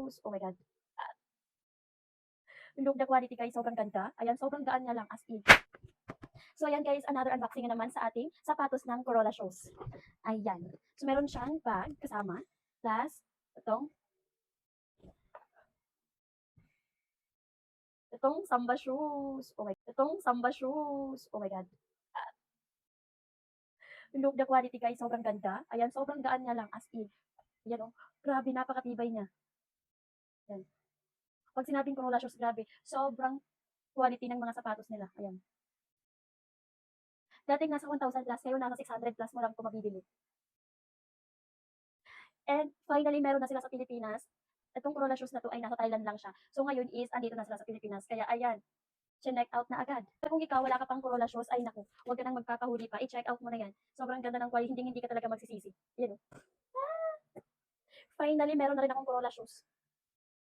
shoes. Oh my God. Look, the quality guys, sobrang ganda. Ayan, sobrang gaan niya lang as in. So ayan guys, another unboxing na naman sa ating sapatos ng Corolla Shoes. Ayan. So meron siyang bag kasama. Plus, itong, itong Samba shoes. Itong Samba shoes. Oh my God. Look, the quality guys, sobrang ganda. Ayan, sobrang gaan niya lang as in. Ayan oh. Grabe, napakatibay niya. Ayan. Pag sinabing Corolla Shoes, grabe. Sobrang quality ng mga sapatos nila. Ayan. Dating nasa 1,000 plus, ngayon nasa 600 plus mo lang ito mabibili. And finally, meron na sila sa Pilipinas. Itong Corolla Shoes na to ay nasa Thailand lang siya. So ngayon is, andito na sila sa Pilipinas. Kaya ayan, check out na agad. Kung ikaw wala ka pang Corolla Shoes, ay naku, huwag ka nang magkakahuli pa. I-check out mo na yan. Sobrang ganda ng quality, hindi ka talaga magsisisi. Yan o. Finally, meron na rin akong Corolla Shoes.